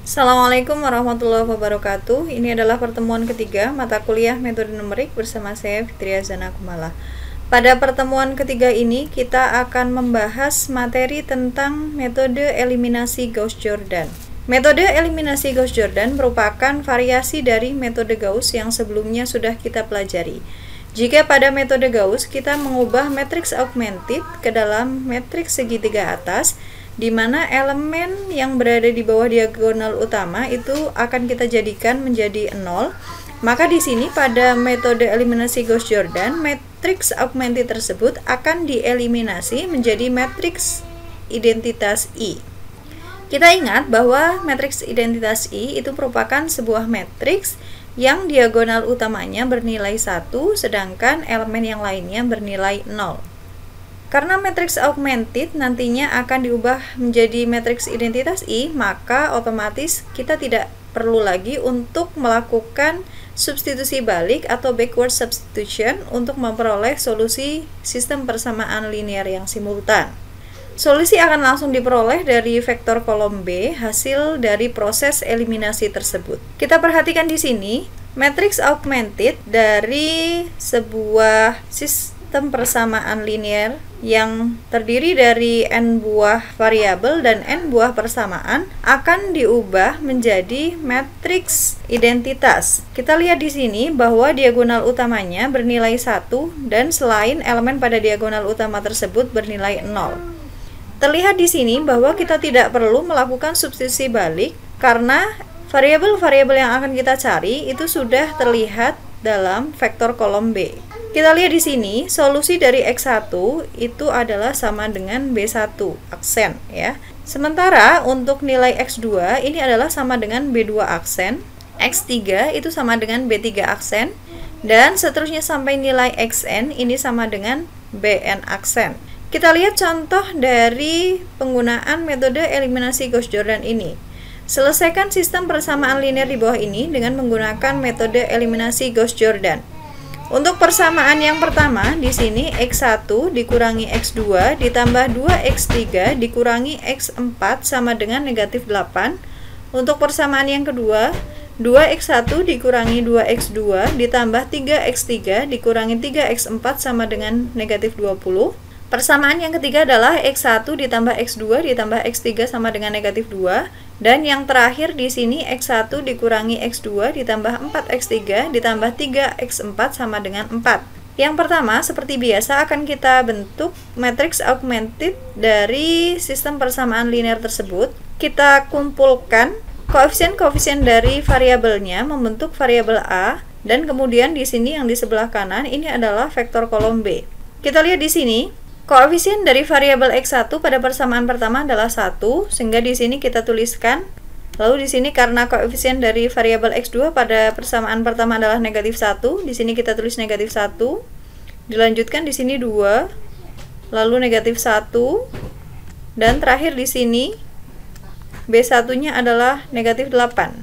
Assalamualaikum warahmatullahi wabarakatuh. Ini adalah pertemuan ketiga mata kuliah metode numerik bersama saya Fitria Zana Kumala. Pada pertemuan ketiga ini kita akan membahas materi tentang metode eliminasi Gauss-Jordan. Metode eliminasi Gauss-Jordan merupakan variasi dari metode Gauss yang sebelumnya sudah kita pelajari. Jika pada metode Gauss kita mengubah matriks augmented ke dalam matriks segitiga atas, di mana elemen yang berada di bawah diagonal utama itu akan kita jadikan menjadi 0. Maka di sini pada metode eliminasi Gauss-Jordan, matriks augmented tersebut akan dieliminasi menjadi matriks identitas I. Kita ingat bahwa matriks identitas I itu merupakan sebuah matriks yang diagonal utamanya bernilai 1, sedangkan elemen yang lainnya bernilai 0. Karena matriks augmented nantinya akan diubah menjadi matriks identitas I, maka otomatis kita tidak perlu lagi untuk melakukan substitusi balik atau backward substitution untuk memperoleh solusi sistem persamaan linear yang simultan. Solusi akan langsung diperoleh dari vektor kolom B hasil dari proses eliminasi tersebut. Kita perhatikan di sini, matriks augmented dari sebuah sistem persamaan linear yang terdiri dari n buah variabel dan n buah persamaan akan diubah menjadi matriks identitas. Kita lihat di sini bahwa diagonal utamanya bernilai 1 dan selain elemen pada diagonal utama tersebut bernilai 0. Terlihat di sini bahwa kita tidak perlu melakukan substitusi balik karena variabel-variabel yang akan kita cari itu sudah terlihat dalam vektor kolom B. Kita lihat di sini, solusi dari X1 itu adalah sama dengan B1 aksen ya. Sementara untuk nilai X2 ini adalah sama dengan B2 aksen, X3 itu sama dengan B3 aksen, dan seterusnya sampai nilai Xn ini sama dengan Bn aksen. Kita lihat contoh dari penggunaan metode eliminasi Gauss-Jordan ini. Selesaikan sistem persamaan linear di bawah ini dengan menggunakan metode eliminasi Gauss-Jordan. Untuk persamaan yang pertama, di sini X1 dikurangi X2 ditambah 2X3 dikurangi X4 sama dengan negatif 8. Untuk persamaan yang kedua, 2X1 dikurangi 2X2 ditambah 3X3 dikurangi 3X4 sama dengan negatif 20. Persamaan yang ketiga adalah X1 ditambah X2 ditambah X3 sama dengan negatif 2. Dan yang terakhir di sini X1 dikurangi X2 ditambah 4X3 ditambah 3X4 sama dengan 4. Yang pertama, seperti biasa akan kita bentuk matriks augmented dari sistem persamaan linear tersebut. Kita kumpulkan koefisien-koefisien dari variabelnya membentuk variabel A, dan kemudian di sini yang di sebelah kanan ini adalah vektor kolom B. Kita lihat di sini, koefisien dari variabel X1 pada persamaan pertama adalah 1, sehingga di sini kita tuliskan. Lalu di sini karena koefisien dari variabel X2 pada persamaan pertama adalah negatif 1, di sini kita tulis negatif 1. Dilanjutkan di sini 2, lalu negatif 1, dan terakhir di sini B1-nya adalah negatif 8.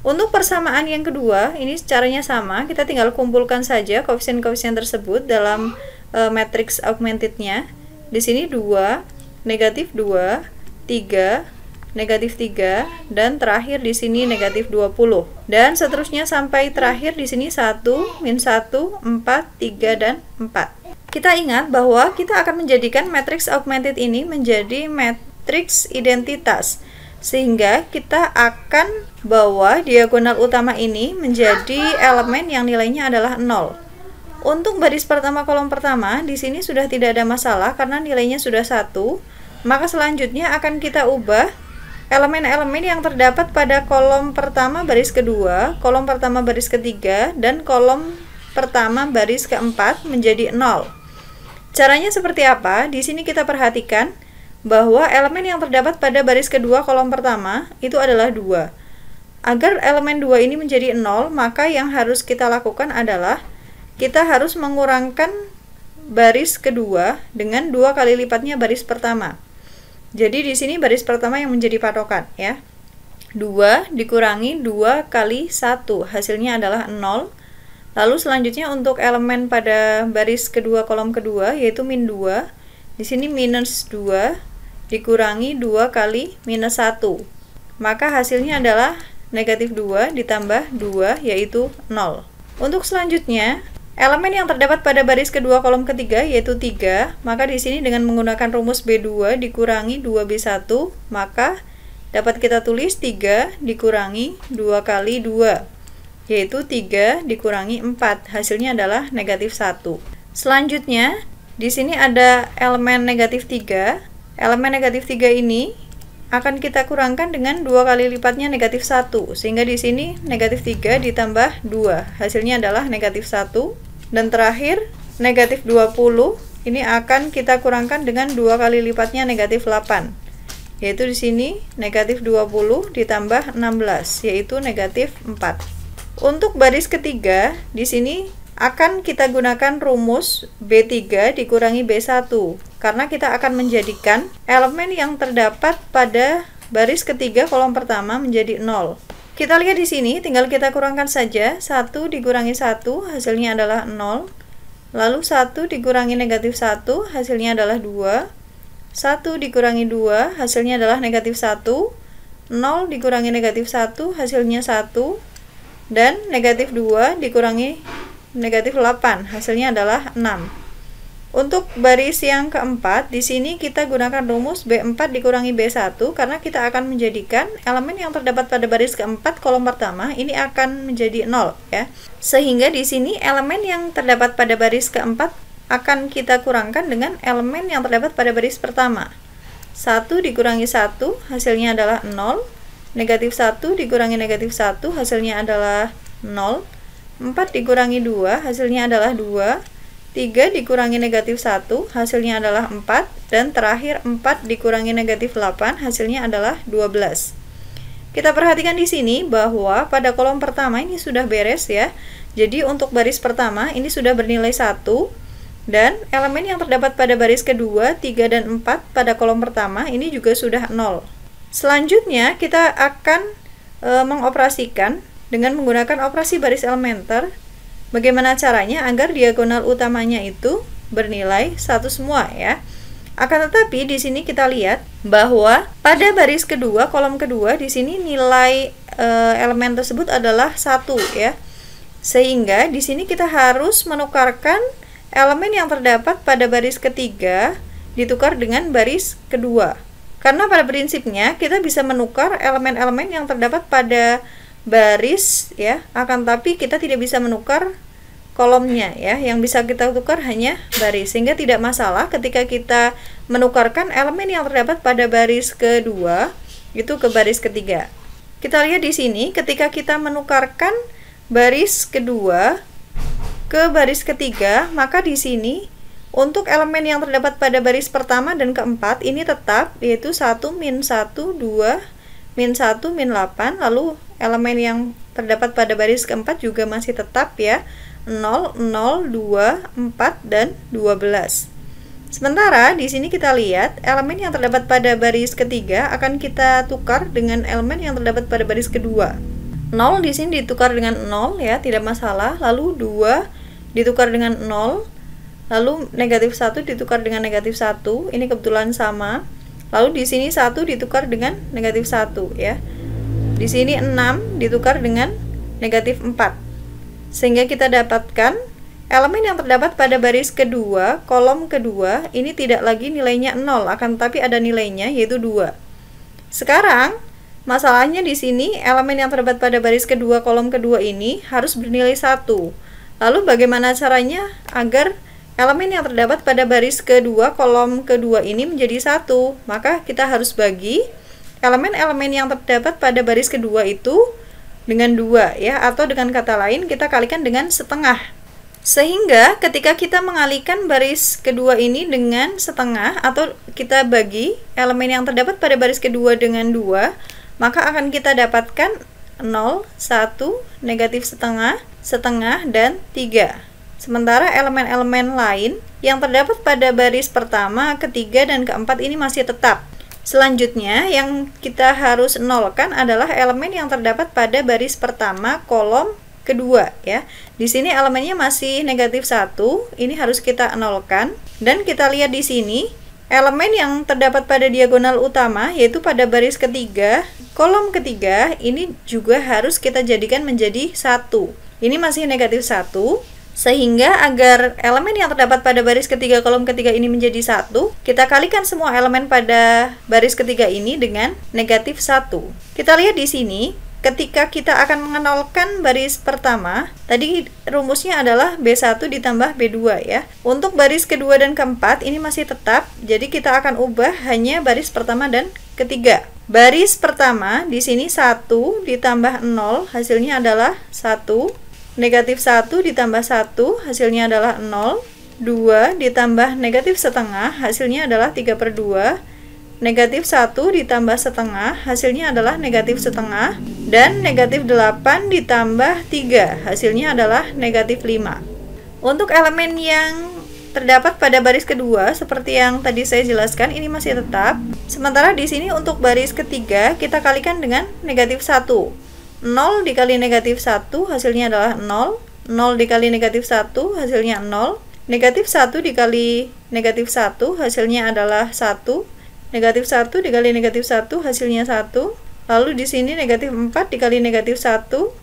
Untuk persamaan yang kedua, ini caranya sama, kita tinggal kumpulkan saja koefisien-koefisien tersebut dalam matriks augmentednya. Di sini 2, negatif 2, 3, negatif 3, dan terakhir di sini negatif 20. Dan seterusnya sampai terakhir di sini 1, min 1, 4, 3, dan 4. Kita ingat bahwa kita akan menjadikan matriks augmented ini menjadi matriks identitas, sehingga kita akan bawa diagonal utama ini menjadi elemen yang nilainya adalah 0. Untuk baris pertama kolom pertama, di sini sudah tidak ada masalah karena nilainya sudah 1. Maka selanjutnya akan kita ubah elemen-elemen yang terdapat pada kolom pertama baris kedua, kolom pertama baris ketiga, dan kolom pertama baris keempat menjadi 0. Caranya seperti apa? Di sini kita perhatikan bahwa elemen yang terdapat pada baris kedua kolom pertama itu adalah 2. Agar elemen 2 ini menjadi 0, maka yang harus kita lakukan adalah kita harus mengurangkan baris kedua dengan 2 kali lipatnya baris pertama. Jadi di sini baris pertama yang menjadi patokan ya. 2 dikurangi 2 kali 1, hasilnya adalah 0. Lalu selanjutnya untuk elemen pada baris kedua kolom kedua yaitu min 2. Di sini minus 2 dikurangi 2 kali minus 1. maka hasilnya adalah negatif 2 ditambah 2, yaitu 0. Untuk selanjutnya, elemen yang terdapat pada baris kedua kolom ketiga yaitu 3, maka di sini dengan menggunakan rumus B2 dikurangi 2B1, maka dapat kita tulis 3 dikurangi 2 kali 2, yaitu 3 dikurangi 4, hasilnya adalah negatif 1. Selanjutnya, di sini ada elemen negatif 3. Elemen negatif 3 ini akan kita kurangkan dengan 2 kali lipatnya negatif 1, sehingga di sini negatif 3 ditambah 2, hasilnya adalah negatif 1. Dan terakhir, negatif 20 ini akan kita kurangkan dengan 2 kali lipatnya negatif 8, yaitu di sini negatif 20 ditambah 16, yaitu negatif 4. Untuk baris ketiga, di sini akan kita gunakan rumus B3 dikurangi B1, karena kita akan menjadikan elemen yang terdapat pada baris ketiga kolom pertama menjadi 0. Kita lihat di sini, tinggal kita kurangkan saja. 1 dikurangi 1, hasilnya adalah 0. Lalu 1 dikurangi negatif 1, hasilnya adalah 2. 1 dikurangi 2, hasilnya adalah negatif 1. 0 dikurangi negatif 1, hasilnya 1. Dan negatif 2 dikurangi negatif 8, hasilnya adalah 6. Untuk baris yang keempat, di sini kita gunakan rumus B4 dikurangi B1, karena kita akan menjadikan elemen yang terdapat pada baris keempat kolom pertama ini akan menjadi 0, ya. Sehingga di sini elemen yang terdapat pada baris keempat akan kita kurangkan dengan elemen yang terdapat pada baris pertama. 1 dikurangi 1, hasilnya adalah 0. Negatif 1 dikurangi negatif 1, hasilnya adalah 0. 4 dikurangi 2, hasilnya adalah 2. 3 dikurangi negatif 1, hasilnya adalah 4. Dan terakhir 4 dikurangi negatif 8, hasilnya adalah 12. Kita perhatikan di sini bahwa pada kolom pertama ini sudah beres, ya. Jadi untuk baris pertama ini sudah bernilai 1. Dan elemen yang terdapat pada baris kedua, 3 dan 4 pada kolom pertama ini juga sudah 0. Selanjutnya kita akan mengoperasikan dengan menggunakan operasi baris elementer. Bagaimana caranya agar diagonal utamanya itu bernilai 1 semua, ya. Akan tetapi di sini kita lihat bahwa pada baris kedua kolom kedua di sini nilai elemen tersebut adalah 1, ya. Sehingga di sini kita harus menukarkan elemen yang terdapat pada baris ketiga ditukar dengan baris kedua. Karena pada prinsipnya kita bisa menukar elemen-elemen yang terdapat pada baris, ya, akan tapi kita tidak bisa menukar kolomnya, ya. Yang bisa kita tukar hanya baris, sehingga tidak masalah ketika kita menukarkan elemen yang terdapat pada baris kedua itu ke baris ketiga. Kita lihat di sini, ketika kita menukarkan baris kedua ke baris ketiga, maka di sini untuk elemen yang terdapat pada baris pertama dan keempat ini tetap, yaitu 1, min 1, 2, min 1, min 8. Lalu elemen yang terdapat pada baris keempat juga masih tetap, ya, 0, 0, 2, 4, dan 12. Sementara di sini kita lihat elemen yang terdapat pada baris ketiga akan kita tukar dengan elemen yang terdapat pada baris kedua. 0 di sini ditukar dengan 0, ya, tidak masalah. Lalu 2 ditukar dengan 0. Lalu negatif 1 ditukar dengan negatif 1. Ini kebetulan sama. Lalu di sini 1 ditukar dengan negatif 1, ya. Di sini 6 ditukar dengan negatif 4. Sehingga kita dapatkan elemen yang terdapat pada baris kedua, kolom kedua, ini tidak lagi nilainya 0, akan tetapi ada nilainya, yaitu 2. Sekarang, masalahnya di sini, elemen yang terdapat pada baris kedua, kolom kedua ini harus bernilai 1. Lalu bagaimana caranya agar elemen yang terdapat pada baris kedua, kolom kedua ini menjadi 1? Maka kita harus bagi elemen-elemen yang terdapat pada baris kedua itu dengan 2, ya, atau dengan kata lain kita kalikan dengan setengah. Sehingga ketika kita mengalihkan baris kedua ini dengan setengah, atau kita bagi elemen yang terdapat pada baris kedua dengan 2, maka akan kita dapatkan 0, 1, negatif setengah, setengah, dan 3. Sementara elemen-elemen lain yang terdapat pada baris pertama, ketiga, dan keempat ini masih tetap. Selanjutnya yang kita harus nolkan adalah elemen yang terdapat pada baris pertama kolom kedua, ya. Di sini elemennya masih negatif 1, ini harus kita nolkan. Dan kita lihat di sini elemen yang terdapat pada diagonal utama, yaitu pada baris ketiga, kolom ketiga, ini juga harus kita jadikan menjadi 1. Ini masih negatif 1, sehingga agar elemen yang terdapat pada baris ketiga, kolom ketiga ini menjadi 1, kita kalikan semua elemen pada baris ketiga ini dengan negatif 1. Kita lihat di sini, ketika kita akan mengenolkan baris pertama, tadi rumusnya adalah B1 ditambah B2 ya. Untuk baris kedua dan keempat ini masih tetap, jadi kita akan ubah hanya baris pertama dan ketiga. Baris pertama di sini 1 ditambah 0, hasilnya adalah 1. Negatif 1 ditambah 1, hasilnya adalah 0. 2 ditambah negatif setengah, hasilnya adalah 3/2. Negatif 1 ditambah setengah, hasilnya adalah negatif setengah. Dan negatif 8 ditambah 3, hasilnya adalah negatif 5. Untuk elemen yang terdapat pada baris kedua, seperti yang tadi saya jelaskan, ini masih tetap. Sementara di sini untuk baris ketiga, kita kalikan dengan negatif 1. 0 dikali negatif 1, hasilnya adalah 0. 0 dikali negatif 1, hasilnya 0. Negatif 1 dikali negatif 1, hasilnya adalah 1. Negatif 1 dikali negatif 1, hasilnya 1. Lalu di sini negatif 4 dikali negatif 1,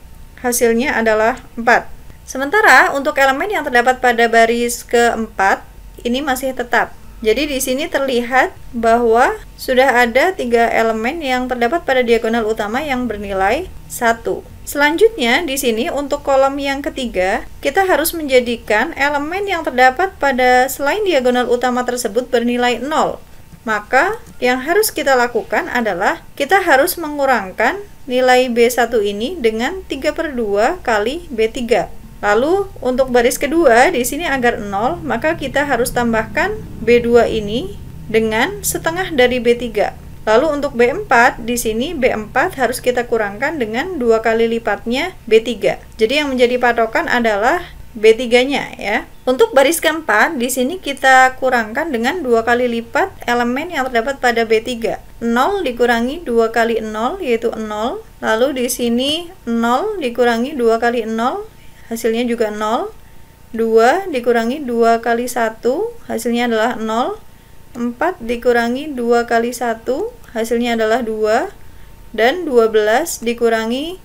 hasilnya adalah 4. Sementara untuk elemen yang terdapat pada baris keempat, ini masih tetap. Jadi di sini terlihat bahwa sudah ada 3 elemen yang terdapat pada diagonal utama yang bernilai 1. Selanjutnya di sini untuk kolom yang ketiga, kita harus menjadikan elemen yang terdapat pada selain diagonal utama tersebut bernilai 0. Maka yang harus kita lakukan adalah kita harus mengurangkan nilai B1 ini dengan 3/2 kali B3. Lalu untuk baris kedua di sini agar 0, maka kita harus tambahkan B2 ini dengan setengah dari B3. Lalu untuk B4 di sini B4 harus kita kurangkan dengan 2 kali lipatnya B3. Jadi yang menjadi patokan adalah B3-nya ya. Untuk baris keempat di sini kita kurangkan dengan 2 kali lipat elemen yang terdapat pada B3. 0 dikurangi 2 kali 0 yaitu 0. Lalu di sini 0 dikurangi 2 kali 0, hasilnya juga 0. 2 dikurangi 2 kali 1, hasilnya adalah 0. 4 dikurangi 2 kali 1, hasilnya adalah 2. Dan 12 dikurangi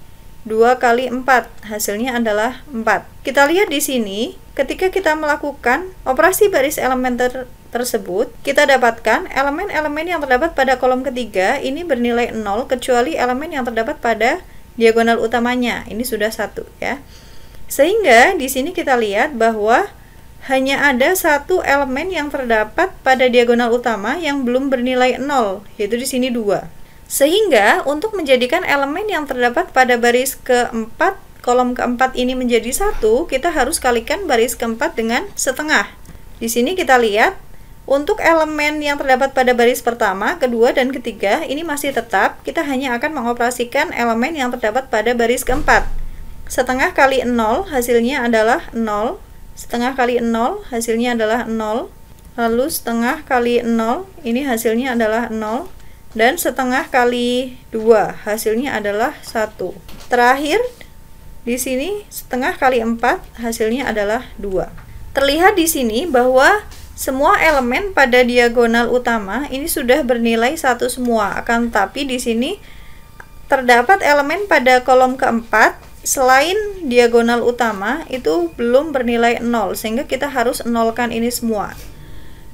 2 kali 4, hasilnya adalah 4. Kita lihat di sini, ketika kita melakukan operasi baris elemen tersebut, kita dapatkan elemen-elemen yang terdapat pada kolom ketiga ini bernilai 0 kecuali elemen yang terdapat pada diagonal utamanya. Ini sudah 1 ya. Sehingga di sini kita lihat bahwa hanya ada 1 elemen yang terdapat pada diagonal utama yang belum bernilai 0, yaitu di sini 2. Sehingga untuk menjadikan elemen yang terdapat pada baris keempat, kolom keempat ini menjadi 1, kita harus kalikan baris keempat dengan setengah. Di sini kita lihat untuk elemen yang terdapat pada baris pertama, kedua, dan ketiga ini masih tetap. Kita hanya akan mengoperasikan elemen yang terdapat pada baris keempat. Setengah kali 0 hasilnya adalah 0. Setengah kali 0 hasilnya adalah 0. Lalu setengah kali 0 ini hasilnya adalah 0. Dan setengah kali 2 hasilnya adalah 1. Terakhir di sini setengah kali 4 hasilnya adalah 2. Terlihat di sini bahwa semua elemen pada diagonal utama ini sudah bernilai 1 semua. Akan tetapi di sini terdapat elemen pada kolom keempat selain diagonal utama itu belum bernilai 0, sehingga kita harus nolkan ini semua.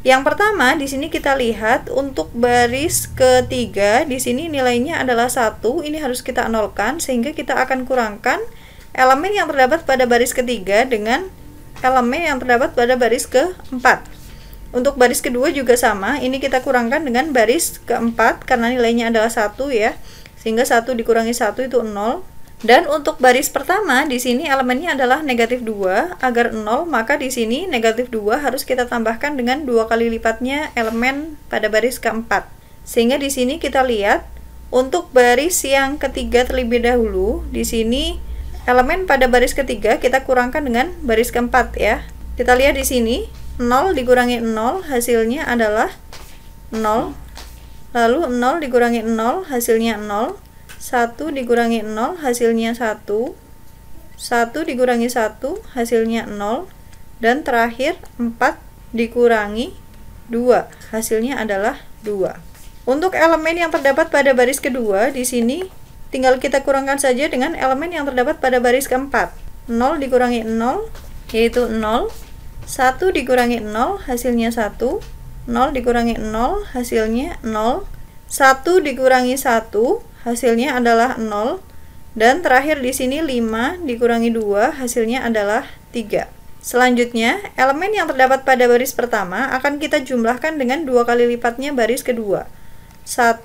Yang pertama di sini kita lihat untuk baris ketiga di sini nilainya adalah 1, ini harus kita nolkan sehingga kita akan kurangkan elemen yang terdapat pada baris ketiga dengan elemen yang terdapat pada baris keempat. Untuk baris kedua juga sama, ini kita kurangkan dengan baris keempat karena nilainya adalah 1 ya. Sehingga 1 dikurangi 1 itu 0. Dan untuk baris pertama di sini elemennya adalah negatif 2. Agar 0, maka di sini negatif 2 harus kita tambahkan dengan 2 kali lipatnya elemen pada baris keempat. Sehingga di sini kita lihat untuk baris yang ketiga terlebih dahulu, di sini elemen pada baris ketiga kita kurangkan dengan baris keempat ya. Kita lihat di sini 0 dikurangi 0 hasilnya adalah 0. Lalu 0 dikurangi 0 hasilnya 0. 1 dikurangi 0 hasilnya 1. 1 dikurangi 1 hasilnya 0. Dan terakhir 4 dikurangi 2. Hasilnya adalah 2. Untuk elemen yang terdapat pada baris kedua, di sini tinggal kita kurangkan saja dengan elemen yang terdapat pada baris keempat. 0 dikurangi 0, yaitu 0. 1 dikurangi 0, hasilnya 1. 0 dikurangi 0, hasilnya 0. 1 dikurangi 1, hasilnya adalah 0. Dan terakhir di sini 5 dikurangi 2, hasilnya adalah 3. Selanjutnya, elemen yang terdapat pada baris pertama akan kita jumlahkan dengan 2 kali lipatnya baris kedua. 1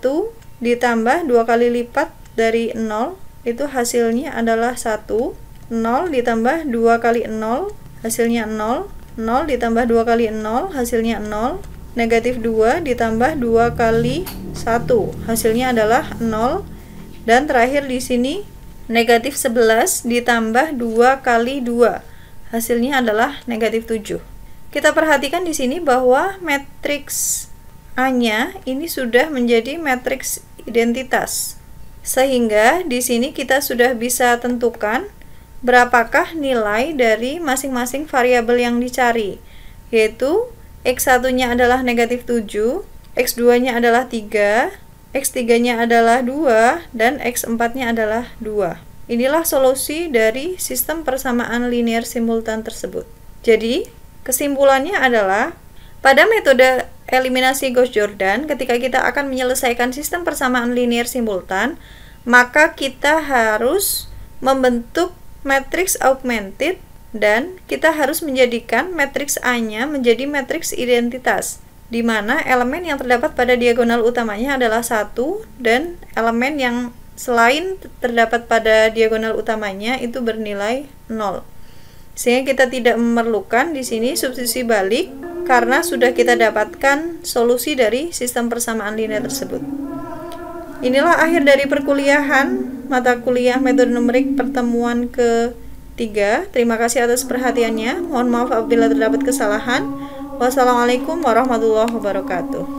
ditambah 2 kali lipat dari 0, itu hasilnya adalah 1. 0 ditambah 2 kali 0, hasilnya 0. 0 ditambah 2 kali 0, hasilnya 0. Negatif 2 ditambah 2 kali 1, hasilnya adalah 0. Dan terakhir di sini, negatif 11 ditambah 2 kali 2, hasilnya adalah negatif 7. Kita perhatikan di sini bahwa matriks A-nya ini sudah menjadi matriks identitas. Sehingga di sini kita sudah bisa tentukan berapakah nilai dari masing-masing variabel yang dicari, yaitu X1-nya adalah negatif 7, X2-nya adalah 3, X3-nya adalah 2, dan X4-nya adalah 2. Inilah solusi dari sistem persamaan linear simultan tersebut. Jadi, kesimpulannya adalah pada metode eliminasi Gauss-Jordan, ketika kita akan menyelesaikan sistem persamaan linear simultan, maka kita harus membentuk matriks augmented dan kita harus menjadikan matriks A-nya menjadi matriks identitas, di mana elemen yang terdapat pada diagonal utamanya adalah 1 dan elemen yang selain terdapat pada diagonal utamanya itu bernilai 0. Sehingga kita tidak memerlukan di sini substitusi balik karena sudah kita dapatkan solusi dari sistem persamaan linear tersebut. Inilah akhir dari perkuliahan mata kuliah metode numerik pertemuan ke-3. Terima kasih atas perhatiannya. Mohon maaf apabila terdapat kesalahan. Wassalamualaikum warahmatullahi wabarakatuh.